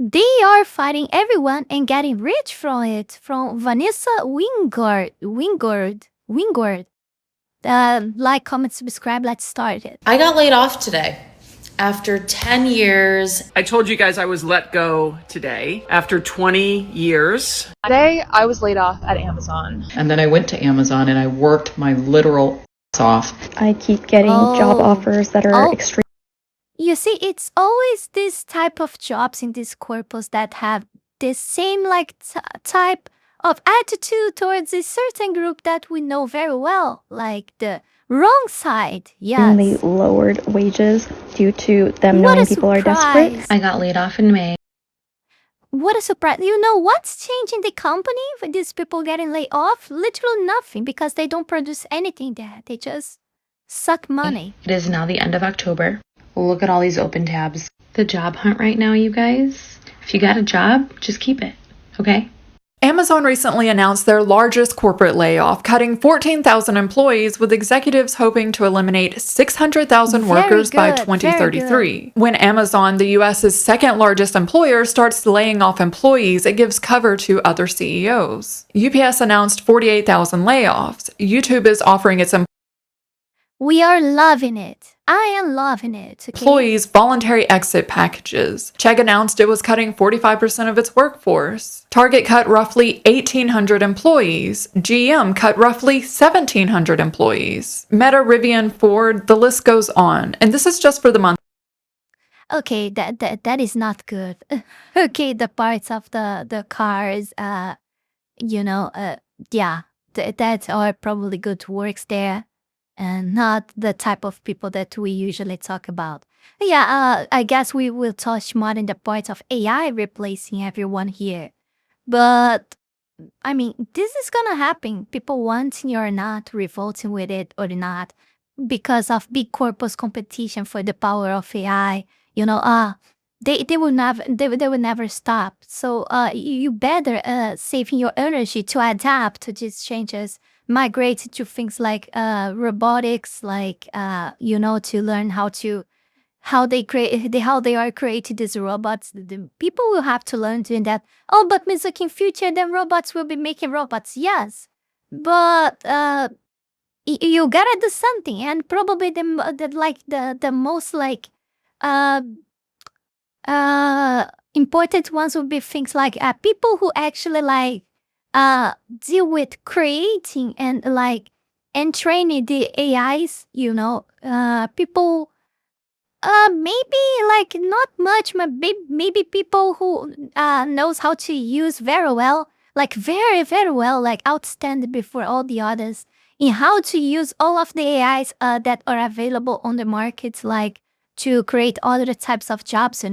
They are fighting everyone and getting rich from it. From Vanessa Wingårdh. Like, comment, subscribe. Let's start it. I got laid off today. After 10 years. I told you guys I was let go today after 20 years. Today, I was laid off at Amazon. And then I went to Amazon and I worked my literal ass off. I keep getting job offers that are extreme. You see, it's always this type of jobs in this corpus that have this same like type of attitude towards a certain group that we know very well, like the wrong side. Yes. They lowered wages due to them knowing people are desperate. I got laid off in May. What a surprise. You know what's changing the company with these people getting laid off? Literally nothing, because they don't produce anything there. They just suck money. It is now the end of October. Look at all these open tabs. The job hunt right now, you guys. If you got a job, just keep it, okay? Amazon recently announced their largest corporate layoff, cutting 14,000 employees, with executives hoping to eliminate 600,000 workers by 2033. When Amazon, the US's second largest employer, starts laying off employees, it gives cover to other CEOs. UPS announced 48,000 layoffs. YouTube is offering its We are loving it. I am loving it. Okay? employees voluntary exit packages. Chegg announced it was cutting 45% of its workforce. Target cut roughly 1,800 employees. GM cut roughly 1,700 employees. Meta, Rivian, Ford, the list goes on. And this is just for the month. Okay, that is not good. Okay, the parts of the cars, yeah, that are probably good works there. And not the type of people that we usually talk about. Yeah, I guess we will touch more in the point of AI replacing everyone here. But, I mean, this is gonna happen. People wanting or not, revolting with it or not, because of big corpus competition for the power of AI. They will never stop. So, you better saving your energy to adapt to these changes. Migrate to things like robotics, like to learn how they are created these robots. The people will have to learn doing that. Oh, but Mizuki, in future, then robots will be making robots. Yes, but you gotta do something, and probably the most important ones would be things like people who actually deal with creating and training the AIs, people, maybe not much, but maybe people who knows how to use very well, very, very well, outstanding before all the others in how to use all of the AIs that are available on the markets, to create other types of jobs,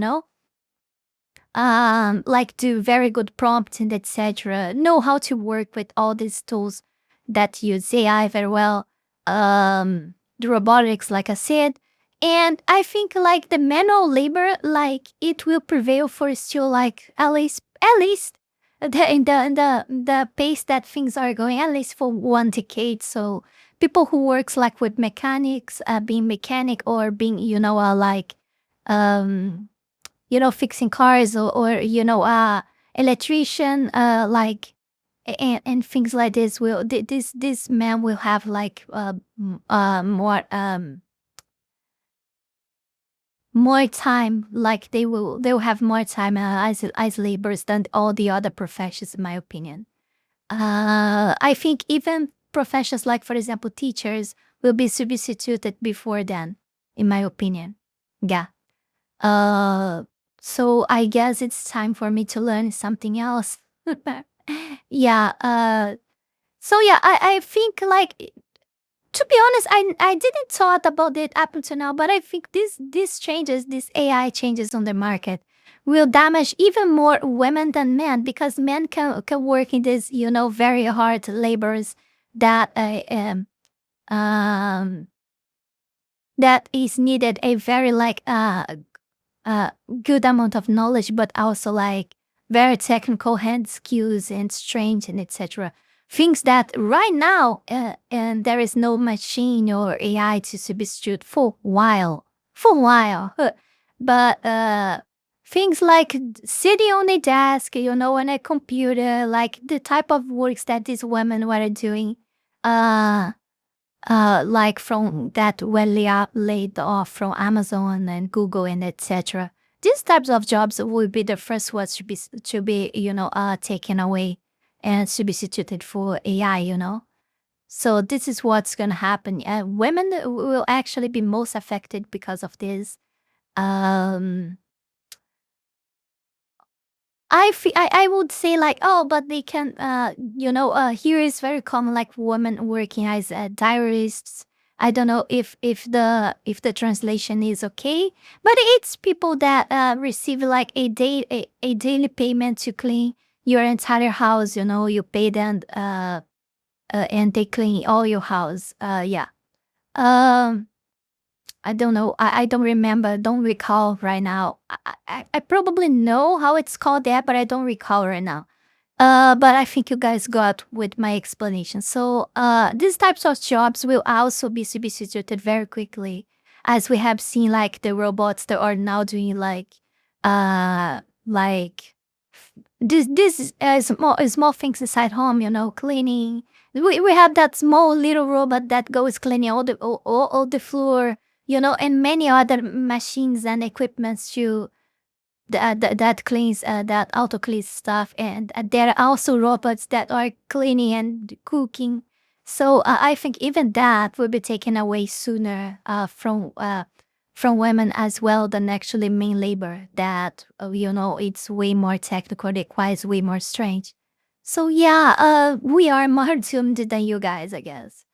do very good prompts and etc. Know how to work with all these tools that use AI very well. The robotics, like I said. And I think the manual labor, it will prevail for still at least in the pace that things are going, at least for 1 decade. So people who works with mechanics, being mechanic or being, fixing cars or electrician, and things like this this man will have more time, they'll have more time as laborers than all the other professions, in my opinion. I think even professions for example, teachers will be substituted before then, in my opinion. Yeah. So I guess it's time for me to learn something else. Yeah. So yeah, I think to be honest, I didn't thought about it up until now, but I think these changes, these AI changes on the market will damage even more women than men, because men can work in these, very hard labors that that is needed a very good amount of knowledge, but also very technical hand skills and strength and etc. Things that right now and there is no machine or AI to substitute for a while. But things like sitting on a desk, on a computer, like the type of works that these women were doing, like from that were laid off from Amazon and Google and etc. These types of jobs will be the first ones to be taken away and substituted for AI. So this is what's gonna happen. Women will actually be most affected because of this. I would say like, oh, but they can, here is very common, like women working as diarists. I don't know if the translation is okay, but it's people that receive like a daily payment to clean your entire house. You pay them, and they clean all your house. Yeah. I don't know. I don't remember. Don't recall right now. I probably know how it's called there, but I don't recall right now. But I think you guys got with my explanation. So these types of jobs will also be substituted very quickly, as we have seen like the robots that are now doing like this small things inside home, cleaning. We have that small little robot that goes cleaning all the floor. And many other machines and equipments too that cleans, that auto cleans stuff. And there are also robots that are cleaning and cooking. So I think even that will be taken away sooner from women as well than actually main labor. That it's way more technical, requires way more strength. So yeah, we are more doomed than you guys, I guess.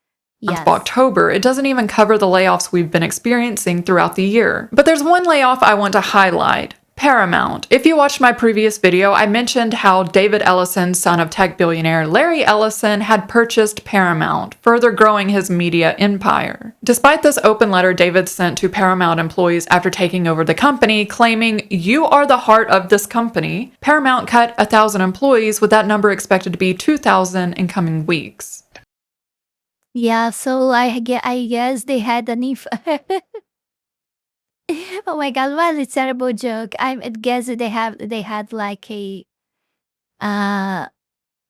Month of October, it doesn't even cover the layoffs we've been experiencing throughout the year. But there's one layoff I want to highlight. Paramount. If you watched my previous video, I mentioned how David Ellison, son of tech billionaire Larry Ellison, had purchased Paramount, further growing his media empire. Despite this open letter David sent to Paramount employees after taking over the company, claiming, "You are the heart of this company," Paramount cut 1,000 employees, with that number expected to be 2,000 in coming weeks. Yeah, so I guess they had an oh my god, what a terrible joke. I guess they had like an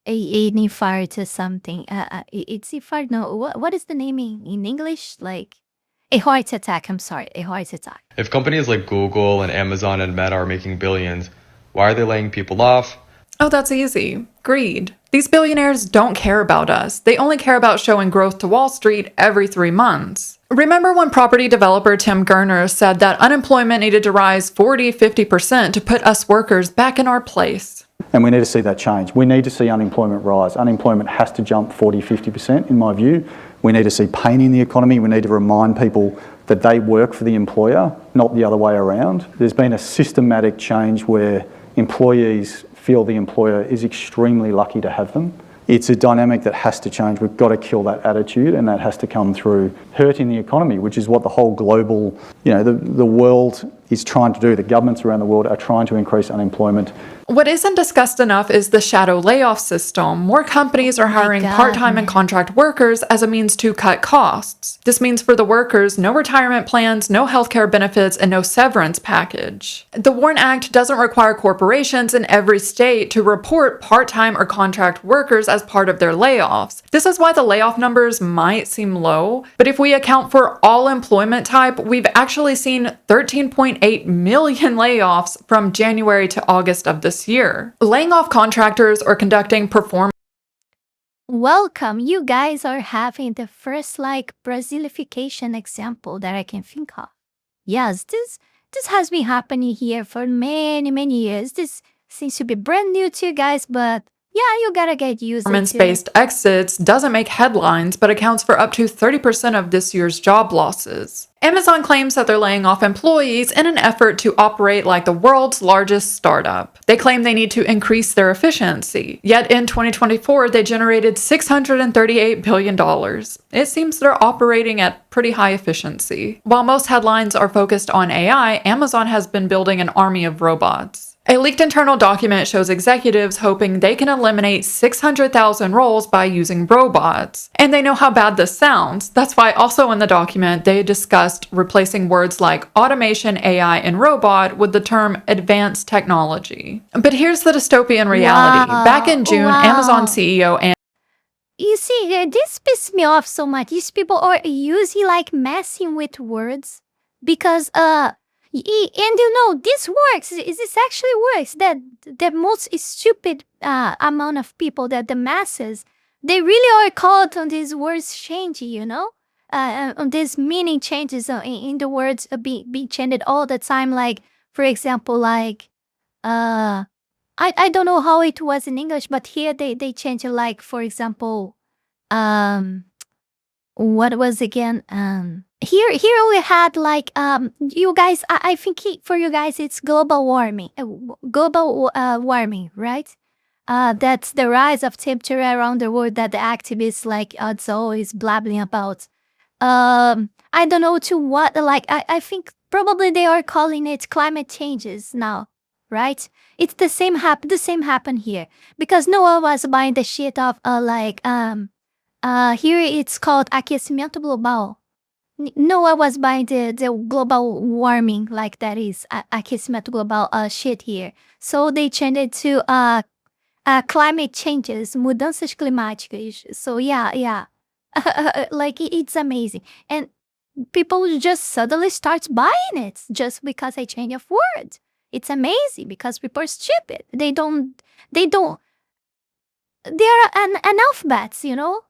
infarct or something. It's infarct. No, what is the name in English? Like a heart attack. I'm sorry, a heart attack. If companies like Google and Amazon and Meta are making billions, why are they laying people off? Oh, that's easy. Greed. These billionaires don't care about us. They only care about showing growth to Wall Street every 3 months. Remember when property developer Tim Gurner said that unemployment needed to rise 40-50% to put us workers back in our place? And we need to see that change. We need to see unemployment rise. Unemployment has to jump 40-50% in my view. We need to see pain in the economy. We need to remind people that they work for the employer, not the other way around. There's been a systematic change where employees feel the employer is extremely lucky to have them. It's a dynamic that has to change. We've got to kill that attitude, and that has to come through hurting the economy, which is what the whole global, the world is trying to do. The governments around the world are trying to increase unemployment. What isn't discussed enough is the shadow layoff system. More companies are hiring part-time and contract workers as a means to cut costs. This means for the workers, no retirement plans, no healthcare benefits, and no severance package. The WARN Act doesn't require corporations in every state to report part-time or contract workers as part of their layoffs. This is why the layoff numbers might seem low, but if we account for all employment type, we've actually seen 13.8 million layoffs from January to August of this year. Laying off contractors or conducting performance. Welcome. You guys are having the first Brazilification example that I can think of. Yes, this has been happening here for many, many years. This seems to be brand new to you guys, but yeah, you gotta get used to it. Performance-based exits doesn't make headlines, but accounts for up to 30% of this year's job losses. Amazon claims that they're laying off employees in an effort to operate like the world's largest startup. They claim they need to increase their efficiency. Yet in 2024, they generated $638 billion. It seems they're operating at pretty high efficiency. While most headlines are focused on AI, Amazon has been building an army of robots. A leaked internal document shows executives hoping they can eliminate 600,000 roles by using robots. And they know how bad this sounds. That's why also in the document they discussed replacing words like automation, AI, and robot with the term advanced technology. But here's the dystopian reality. Back in June, Amazon CEO and You see, this pisses me off so much. These people are usually like messing with words because and you know this works. This actually works. That the most stupid amount of people, that the masses, they really are caught on these words changing. You know, on these meaning changes in the words being changed all the time. Like for example, like I don't know how it was in English, but here they change it. Like for example, what was again? Here we had like you guys. I think for you guys it's global warming. Warming, right? That's the rise of temperature around the world that the activists like it's always blabbing about. I don't know to what. Like I think probably they are calling it climate changes now. Right? It's the same happen here because no one was buying the shit of here it's called aquecimento global. No one was buying the global warming like that is aquecimento global shit here. So they changed it to climate changes, mudanças climáticas. So yeah. Like it's amazing. And people just suddenly start buying it just because I change of words. It's amazing because people are stupid. They are analphabets, you know?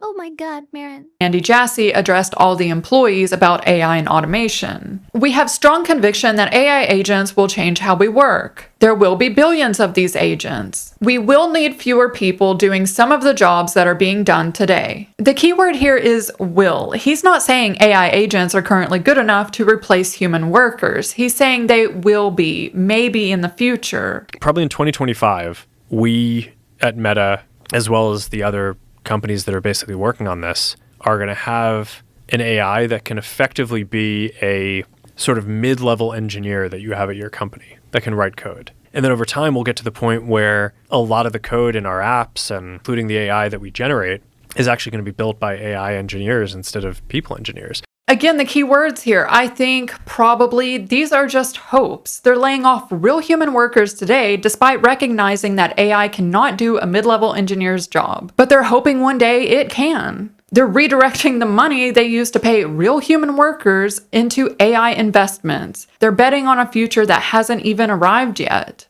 Oh my God, Marin. Andy Jassy addressed all the employees about AI and automation. We have strong conviction that AI agents will change how we work. There will be billions of these agents. We will need fewer people doing some of the jobs that are being done today. The key word here is will. He's not saying AI agents are currently good enough to replace human workers. He's saying they will be, maybe in the future. Probably in 2025, we at Meta, as well as the other companies that are basically working on this, are going to have an AI that can effectively be a sort of mid-level engineer that you have at your company that can write code. And then over time, we'll get to the point where a lot of the code in our apps, and including the AI that we generate, is actually going to be built by AI engineers instead of people engineers. Again, the key words here, I think probably these are just hopes. They're laying off real human workers today despite recognizing that AI cannot do a mid-level engineer's job. But they're hoping one day it can. They're redirecting the money they used to pay real human workers into AI investments. They're betting on a future that hasn't even arrived yet.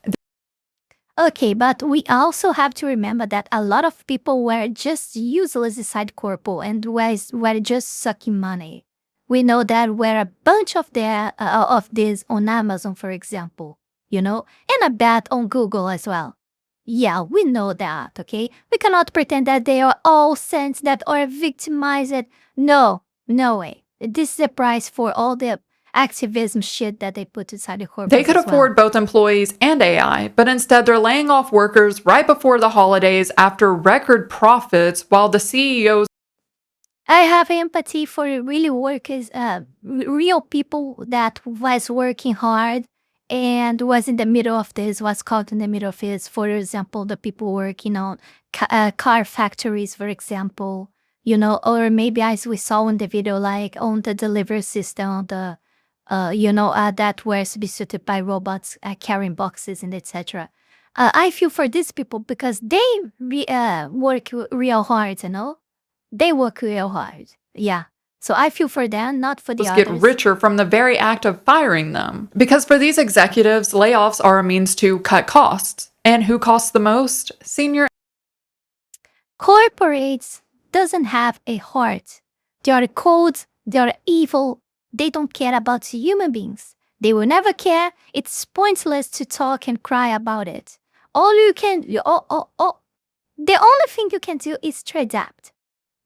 Okay, but we also have to remember that a lot of people were just useless side corpo and were just sucking money. We know that were a bunch of these on Amazon, for example, you know, and a bet on Google as well. Yeah, we know that, okay? We cannot pretend that they are all saints that are victimized. No way. This is the price for all the activism shit that they put inside the corporate. They could afford both employees and AI, but instead they're laying off workers right before the holidays after record profits while the CEOs. I have empathy for really workers, real people that was working hard and was in the middle of this, was caught in the middle of this. For example, the people working on car factories, for example, you know, or maybe as we saw in the video, like on the delivery system, the that were substituted by robots carrying boxes and etc. I feel for these people because they work real hard, you know. They work real hard. Yeah. So I feel for them, not for the others. Get richer from the very act of firing them. Because for these executives, layoffs are a means to cut costs. And who costs the most? Senior. Corporates doesn't have a heart. They are cold. They are evil. They don't care about human beings. They will never care. It's pointless to talk and cry about it. All you can, the only thing you can do is to adapt.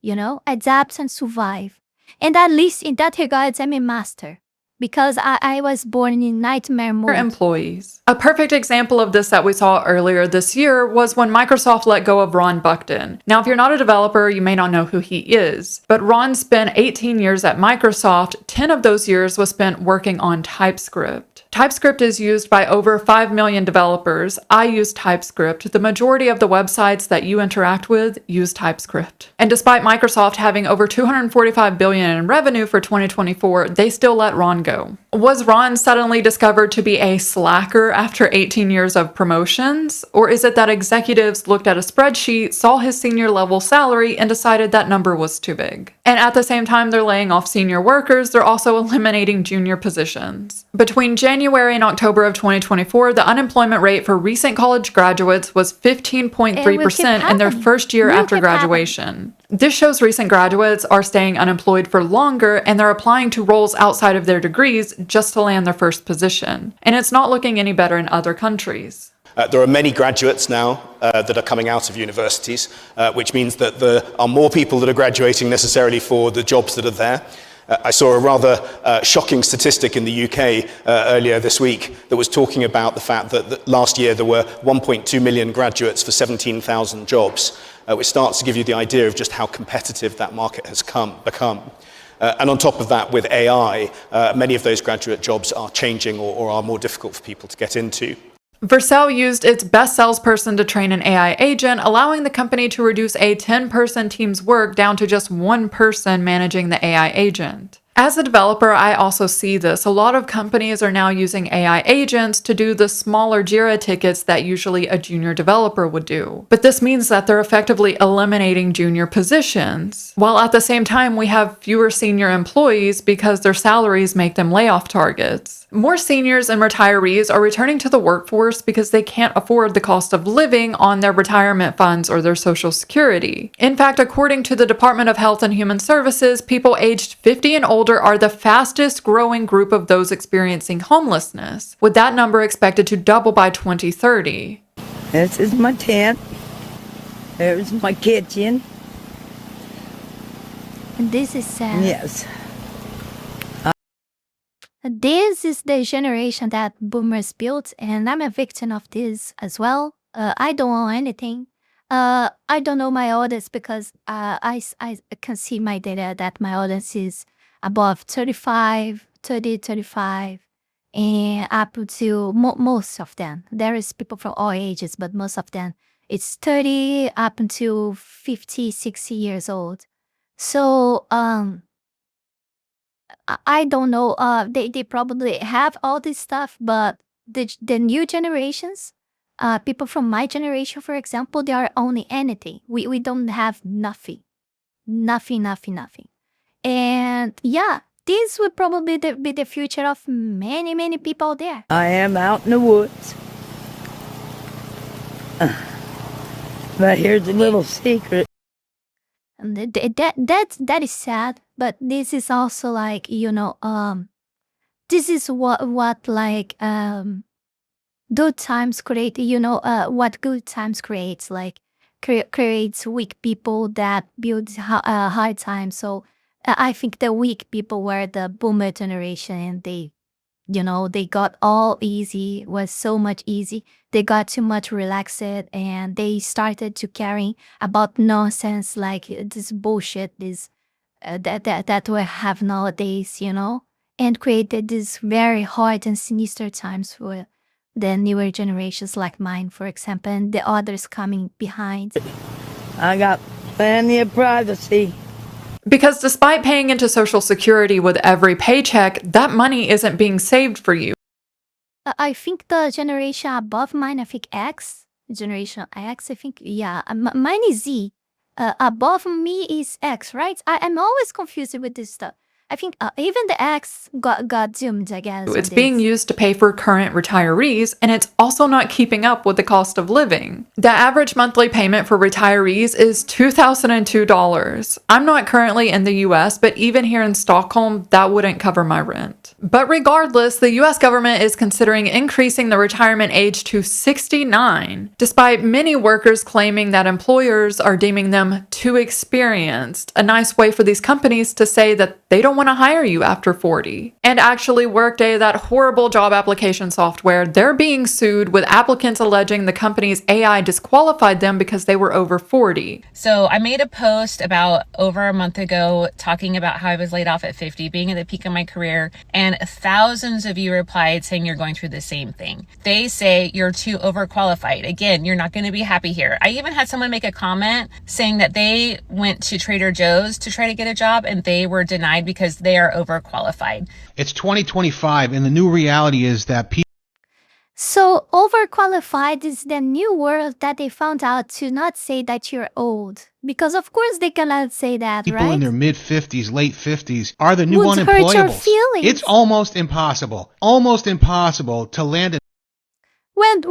You know, adapt and survive. And at least in that regards, I'm a master. Because I was born in nightmare mode. Employees. A perfect example of this that we saw earlier this year was when Microsoft let go of Ron Buckton. Now, if you're not a developer, you may not know who he is. But Ron spent 18 years at Microsoft. 10 of those years was spent working on TypeScript. TypeScript is used by over 5 million developers. I use TypeScript. The majority of the websites that you interact with use TypeScript. And despite Microsoft having over $245 billion in revenue for 2024, they still let Ron go. Was Ron suddenly discovered to be a slacker after 18 years of promotions? Or is it that executives looked at a spreadsheet, saw his senior level salary, and decided that number was too big? And at the same time they're laying off senior workers, they're also eliminating junior positions. Between January and October of 2024, the unemployment rate for recent college graduates was 15.3% in their first year after graduation. This shows recent graduates are staying unemployed for longer and they're applying to roles outside of their degrees just to land their first position. And it's not looking any better in other countries. There are many graduates now that are coming out of universities, which means that there are more people that are graduating necessarily for the jobs that are there. I saw a rather shocking statistic in the UK earlier this week that was talking about the fact that last year there were 1.2 million graduates for 17,000 jobs, which starts to give you the idea of just how competitive that market has become. And on top of that, with AI, many of those graduate jobs are changing or are more difficult for people to get into. Vercel used its best salesperson to train an AI agent, allowing the company to reduce a 10-person team's work down to just one person managing the AI agent. As a developer, I also see this. A lot of companies are now using AI agents to do the smaller Jira tickets that usually a junior developer would do. But this means that they're effectively eliminating junior positions, while at the same time we have fewer senior employees because their salaries make them layoff targets. More seniors and retirees are returning to the workforce because they can't afford the cost of living on their retirement funds or their Social Security. In fact, according to the Department of Health and Human Services, people aged 50 and older are the fastest growing group of those experiencing homelessness, with that number expected to double by 2030. This is my tent. There's my kitchen. And this is sad. Yes. This is the generation that boomers built, and I'm a victim of this as well. I don't own anything. I don't know my audience because I can see my data that my audience is above 35, and up to most of them. There is people from all ages, but most of them, it's 30 up until 50, 60 years old. So, I don't know. They probably have all this stuff, but the new generations, people from my generation, for example, they are owning anything. We don't have nothing. And yeah, this would probably be the future of many people there. I am out in the woods. But here's a little secret. And that is sad, but this is also like, this is what like good times create, what good times creates, like creates weak people that build hard times. So I think the weak people were the boomer generation, and they got all easy, was so much easy. They got too much relaxed, and they started to caring about nonsense like this bullshit, this that we have nowadays, and created these very hard and sinister times for the newer generations like mine, for example, and the others coming behind. I got plenty of privacy. Because despite paying into Social Security with every paycheck, that money isn't being saved for you. I think the generation above mine, I think X, Generation X, I think, yeah, mine is Z. Above me is X, right? I'm always confused with this stuff. I think even the X got doomed, I guess. It's being used to pay for current retirees, and it's also not keeping up with the cost of living. The average monthly payment for retirees is $2,002. I'm not currently in the US, but even here in Stockholm, that wouldn't cover my rent. But regardless, the US government is considering increasing the retirement age to 69, despite many workers claiming that employers are deeming them too experienced. A nice way for these companies to say that they don't don't want to hire you after 40. And actually, Workday, that horrible job application software, they're being sued with applicants alleging the company's AI disqualified them because they were over 40. So I made a post about over a month ago talking about how I was laid off at 50, being at the peak of my career, and thousands of you replied saying you're going through the same thing. They say you're too overqualified. Again, you're not going to be happy here. I even had someone make a comment saying that they went to Trader Joe's to try to get a job and they were denied because they are overqualified. It's 2025 and the new reality is that people... So overqualified is the new word that they found out to not say that you're old. Because of course they cannot say that, people right? in their mid-50s, late 50s are the new Would hurt your unemployables. feelings. It's almost impossible to land And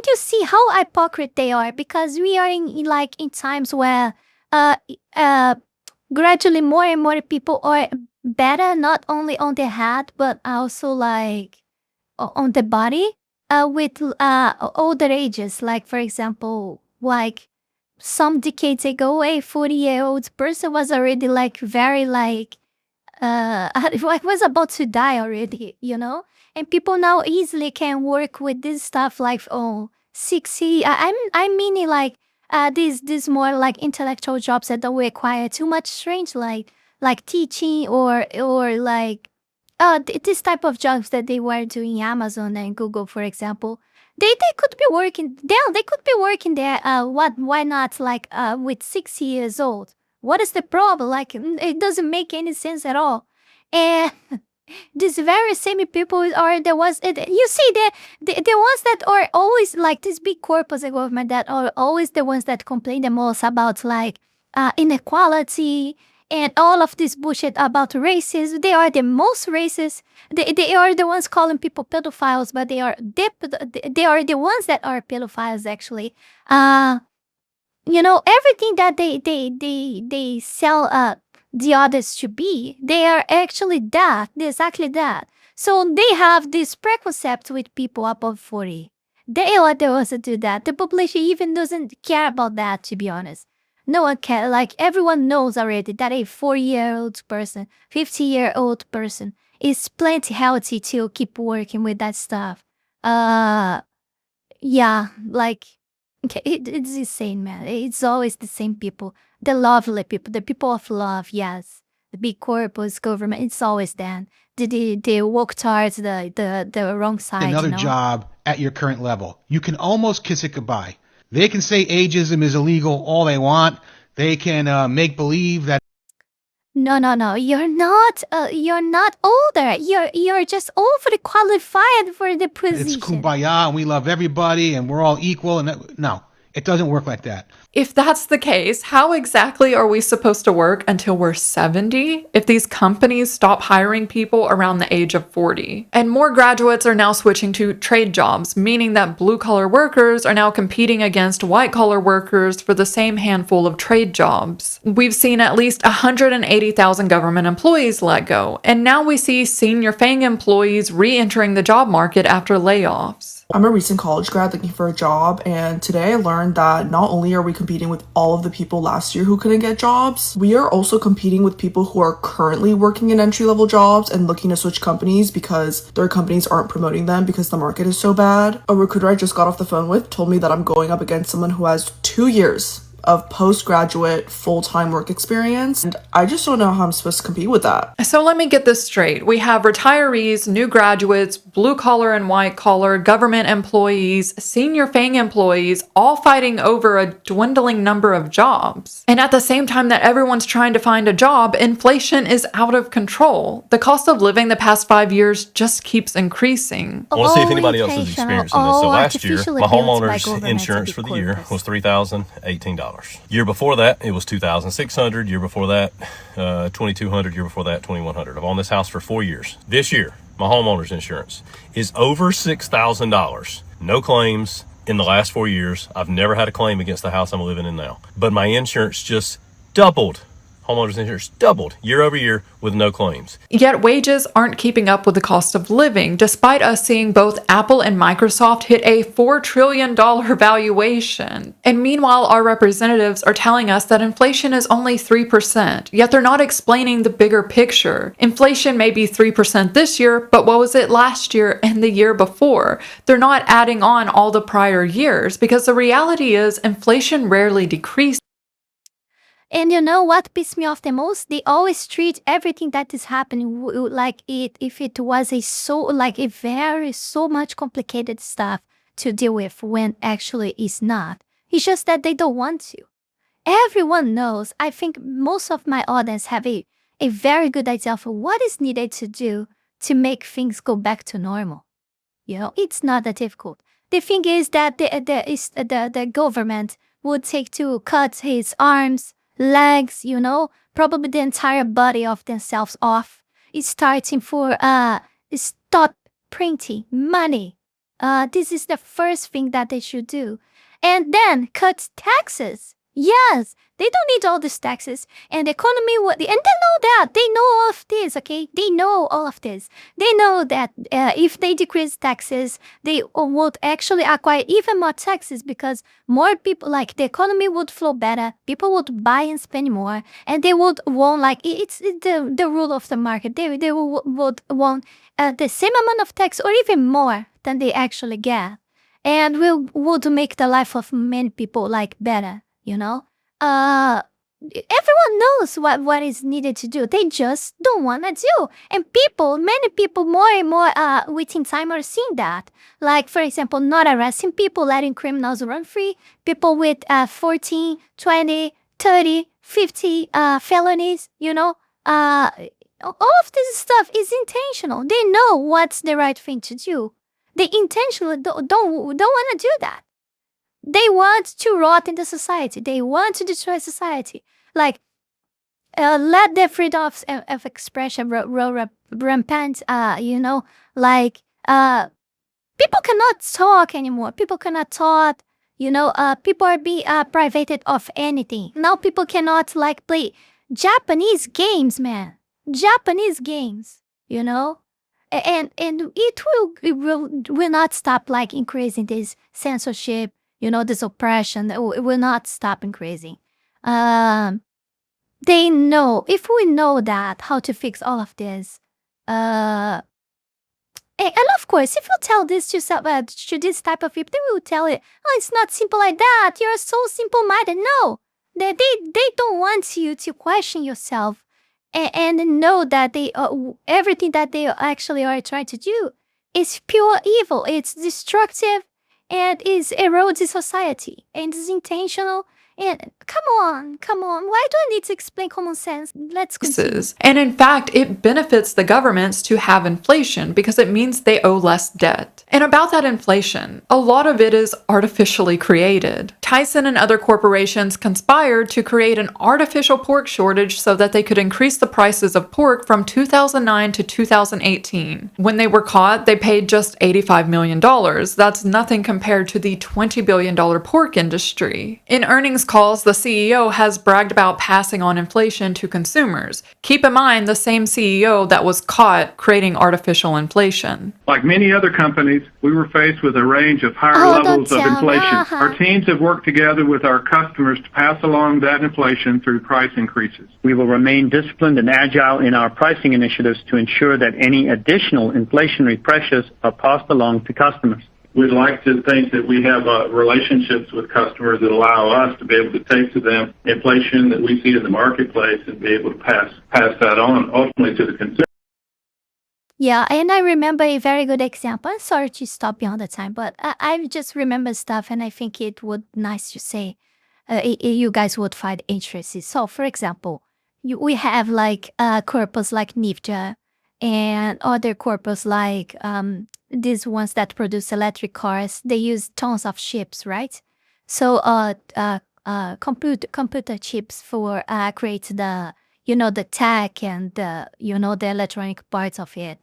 you see how hypocrite they are, because we are in times where gradually more and more people are better, not only on the head but also like on the body, with older ages. Like for example, like some decades ago, a 40-year-old person was already like very like was about to die already, you know. And people now easily can work with this stuff like 60. I'm meaning like these more like intellectual jobs that don't require too much strength, like teaching or like this type of jobs that they were doing Amazon and Google, for example. They could be working there. They could be working there. Why not like with 60 years old? What is the problem? Like it doesn't make any sense at all. And these very same people are the ones, you see, the ones that are always like these big corporates and government that are always the ones that complain the most about like inequality and all of this bullshit about racism. They are the most racist. They are the ones calling people pedophiles, but they are the ones that are pedophiles actually. You know, everything that they sell the others to be, they are actually that. They're exactly that. So they have this preconcept with people above 40. They are the ones that do that. The population even doesn't care about that, to be honest. No one cares. Like everyone knows already that a 40-year-old person, 50-year-old person is plenty healthy to keep working with that stuff. Yeah, like it's insane, man. It's always the same people. The lovely people, the people of love, yes. The big corporates, government, it's always them. They walk towards the wrong side. another job at your current level. You can almost kiss it goodbye. They can say ageism is illegal all they want. They can make believe that... No. You're not older. You're just overly qualified for the position. It's kumbaya and we love everybody and we're all equal. And no, it doesn't work like that. If that's the case, how exactly are we supposed to work until we're 70 if these companies stop hiring people around the age of 40? And more graduates are now switching to trade jobs, meaning that blue-collar workers are now competing against white-collar workers for the same handful of trade jobs. We've seen at least 180,000 government employees let go, and now we see senior FANG employees re-entering the job market after layoffs. I'm a recent college grad looking for a job, and today I learned that not only are we competing with all of the people last year who couldn't get jobs, we are also competing with people who are currently working in entry-level jobs and looking to switch companies because their companies aren't promoting them because the market is so bad. A recruiter I just got off the phone with told me that I'm going up against someone who has 2 years of postgraduate full-time work experience, and I just don't know how I'm supposed to compete with that. So let me get this straight. We have retirees, new graduates, blue-collar and white-collar, government employees, senior FANG employees, all fighting over a dwindling number of jobs. And at the same time that everyone's trying to find a job, inflation is out of control. The cost of living the past 5 years just keeps increasing. I want to see if anybody else is experiencing this. So last year, my homeowner's insurance for the year was $3,018. Year before that, it was $2,600. Year before that, $2,200. Year before that, $2,100. I've owned this house for 4 years. This year, my homeowner's insurance is over $6,000. No claims in the last 4 years. I've never had a claim against the house I'm living in now. But my insurance just doubled Homeowners insurance doubled year over year with no claims. Yet wages aren't keeping up with the cost of living, despite us seeing both Apple and Microsoft hit a $4 trillion valuation. And meanwhile, our representatives are telling us that inflation is only 3%, yet they're not explaining the bigger picture. Inflation may be 3% this year, but what was it last year and the year before? They're not adding on all the prior years, because the reality is inflation rarely decreases. And you know what pissed me off the most? They always treat everything that is happening like if it was so much complicated stuff to deal with, when actually it's not. It's just that they don't want to. Everyone knows. I think most of my audience have a very good idea of what is needed to do to make things go back to normal. You know, it's not that difficult. The thing is that the government would take to cut his arms, legs, you know, probably the entire body of themselves off. It's starting for stop printing money. This is the first thing that they should do. And then cut taxes. Yes, they don't need all these taxes, and the economy would, and they know that. They know all of this, okay? They know all of this. They know that if they decrease taxes, they would actually acquire even more taxes, because more people, like, the economy would flow better, people would buy and spend more, and they would want, like, it's the rule of the market. They would want the same amount of tax or even more than they actually get, and would make the life of many people, like, better. You know, everyone knows what is needed to do. They just don't want to do. And many people more and more within time are seeing that. Like, for example, not arresting people, letting criminals run free. People with 14, 20, 30, 50 felonies, you know. All of this stuff is intentional. They know what's the right thing to do. They intentionally don't want to do that. They want to rot in the society. They want to destroy society. Like, let the freedom of expression rampant, you know, like, people cannot talk anymore. People cannot talk, you know, people are being privated of anything. Now people cannot, like, play Japanese games, man. Japanese games, you know? And it will not stop, like, increasing this censorship. You know, this oppression, it will not stop increasing. They know, if we know that, how to fix all of this. And of course, if you tell this to this type of people, they will tell it, oh, it's not simple like that. You're so simple-minded. No, they don't want you to question yourself and know that everything that they actually are trying to do is pure evil. It's destructive. And is eroding society, and is intentional. And come on. Why do I need to explain common sense? Let's continue. And in fact, it benefits the governments to have inflation because it means they owe less debt. And about that inflation, a lot of it is artificially created. Tyson and other corporations conspired to create an artificial pork shortage so that they could increase the prices of pork from 2009 to 2018. When they were caught, they paid just $85 million. That's nothing compared to the $20 billion pork industry. In earnings calls, the CEO has bragged about passing on inflation to consumers. Keep in mind, the same CEO that was caught creating artificial inflation. Like many other companies, we were faced with a range of higher levels of inflation. Our teams have worked together with our customers to pass along that inflation through price increases. We will remain disciplined and agile in our pricing initiatives to ensure that any additional inflationary pressures are passed along to customers. We'd like to think that we have relationships with customers that allow us to be able to take to them inflation that we see in the marketplace and be able to pass that on ultimately to the consumer. Yeah, and I remember a very good example. I'm sorry to stop you all the time, but I just remember stuff, and I think it would nice to say you guys would find interesting. So, for example, we have like corpus like Nifja and other corpus like these ones that produce electric cars. They use tons of chips, right? So computer chips for create the the tech and the the electronic parts of it.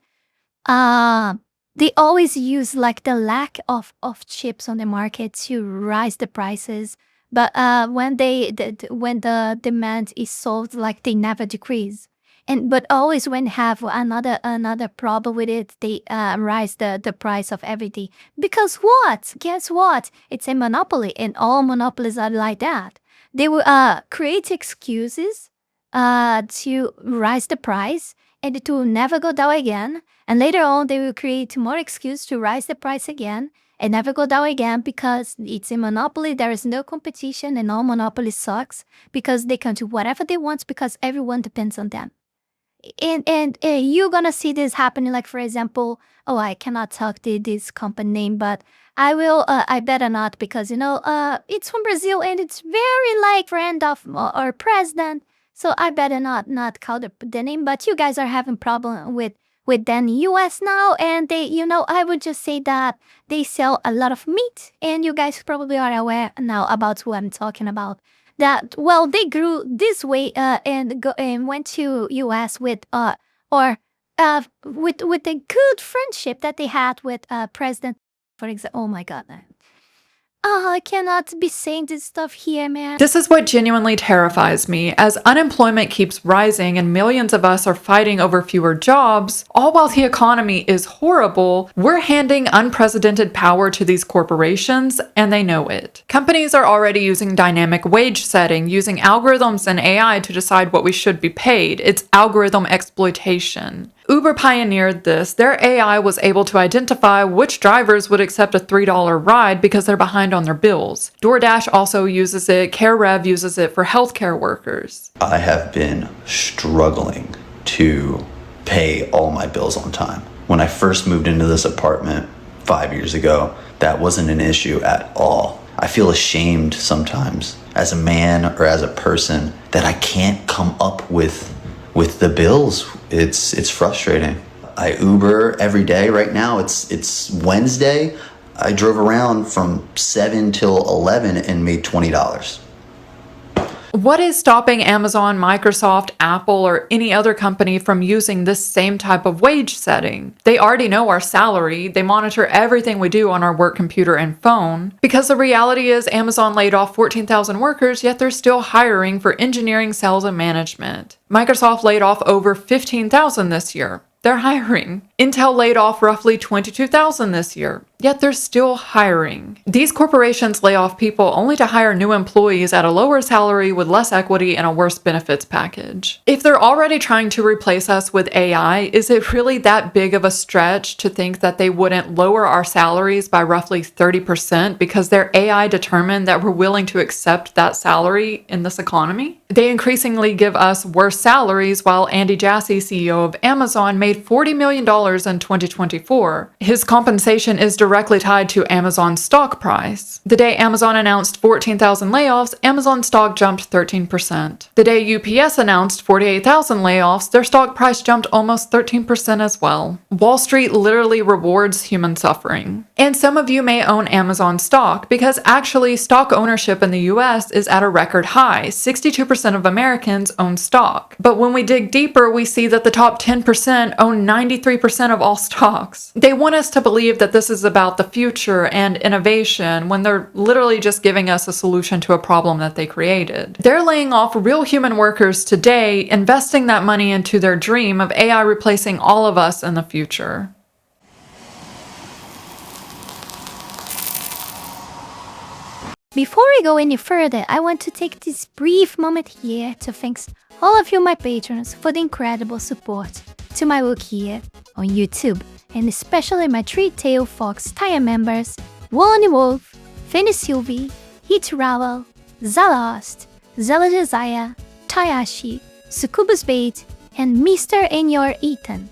They always use like the lack of chips on the market to rise the prices But when the demand is solved, like they never decrease. But always when have another problem with it, they rise the price of everything. Because what? Guess what? It's a monopoly, and all monopolies are like that. They will create excuses to rise the price, and it will never go down again. And later on, they will create more excuses to rise the price again and never go down again, because it's a monopoly. There is no competition, and all monopoly sucks because they can do whatever they want because everyone depends on them. And you're gonna see this happening, like, for example, I cannot talk this company name, but I will, I better not, because, it's from Brazil, and it's very, like, friend of our president, so I better not call the name, but you guys are having problem with them in US now, and they, I would just say that they sell a lot of meat, and you guys probably are aware now about who I'm talking about. That, well, they grew this way and went to US with the good friendship that they had with President, for example. Oh my God. I cannot be saying this stuff here, man. This is what genuinely terrifies me. As unemployment keeps rising and millions of us are fighting over fewer jobs, all while the economy is horrible, we're handing unprecedented power to these corporations, and they know it. Companies are already using dynamic wage setting, using algorithms and AI to decide what we should be paid. It's algorithm exploitation. Uber pioneered this. Their AI was able to identify which drivers would accept a $3 ride because they're behind on their bills. DoorDash also uses it. CareRev uses it for healthcare workers. I have been struggling to pay all my bills on time. When I first moved into this apartment 5 years ago, that wasn't an issue at all. I feel ashamed sometimes as a man or as a person that I can't come up with the bills. It's frustrating. I Uber every day. Right now it's Wednesday. I drove around from 7 till 11 and made $20. What is stopping Amazon, Microsoft, Apple, or any other company from using this same type of wage setting? They already know our salary. They monitor everything we do on our work computer and phone. Because the reality is Amazon laid off 14,000 workers, yet they're still hiring for engineering, sales, and management. Microsoft laid off over 15,000 this year. They're hiring. Intel laid off roughly 22,000 this year, yet they're still hiring. These corporations lay off people only to hire new employees at a lower salary with less equity and a worse benefits package. If they're already trying to replace us with AI, is it really that big of a stretch to think that they wouldn't lower our salaries by roughly 30% because their AI determined that we're willing to accept that salary in this economy? They increasingly give us worse salaries, while Andy Jassy, CEO of Amazon, made $40 million in 2024. His compensation is directly tied to Amazon's stock price. The day Amazon announced 14,000 layoffs, Amazon stock jumped 13%. The day UPS announced 48,000 layoffs, their stock price jumped almost 13% as well. Wall Street literally rewards human suffering. And some of you may own Amazon stock, because actually stock ownership in the US is at a record high. 62% of Americans own stock. But when we dig deeper, we see that the top 10% own 93% of all stocks. They want us to believe that this is about the future and innovation when they're literally just giving us a solution to a problem that they created. They're laying off real human workers today, investing that money into their dream of AI replacing all of us in the future. Before we go any further, I want to take this brief moment here to thank all of you, my patrons, for the incredible support to my work here on YouTube, and especially my three-tailed fox tier members, Wingårdh, Fenny Sylvy, Heath Rowell, Zalost, Zalost, Taiashi, SuccubusBait, and Mr. and your Eaton.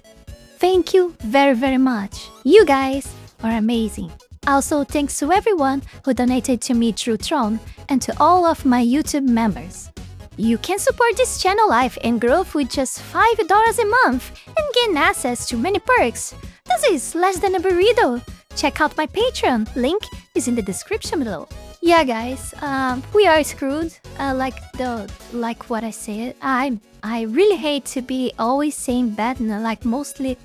Thank you very, very much. You guys are amazing. Also, thanks to everyone who donated to me through Tron, and to all of my YouTube members. You can support this channel life and growth with just $5 a month and gain access to many perks. This is less than a burrito. Check out my Patreon, link is in the description below. Yeah guys, we are screwed, like what I said. I really hate to be always saying bad, like mostly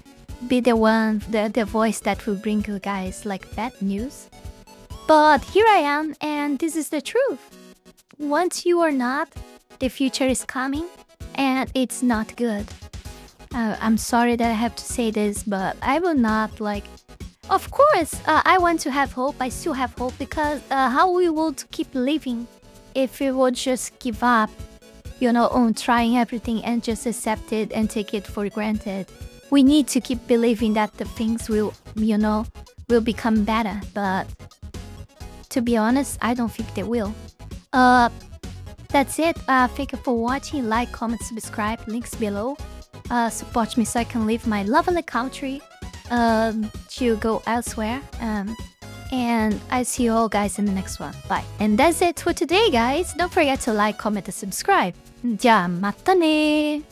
be the one, the voice that will bring you guys like bad news. But here I am, and this is the truth. once you are not, the future is coming, and it's not good. I'm sorry that I have to say this, but I will not like. Of course, I want to have hope. I still have hope because how we would keep living if we would just give up, on trying everything and just accept it and take it for granted. We need to keep believing that the things will become better. But to be honest, I don't think they will. That's it. Thank you for watching. Like, comment, subscribe. Links below. Support me so I can leave my lovely country to go elsewhere. And I see you all guys in the next one. Bye. And that's it for today, guys. Don't forget to like, comment, and subscribe. じゃあまたね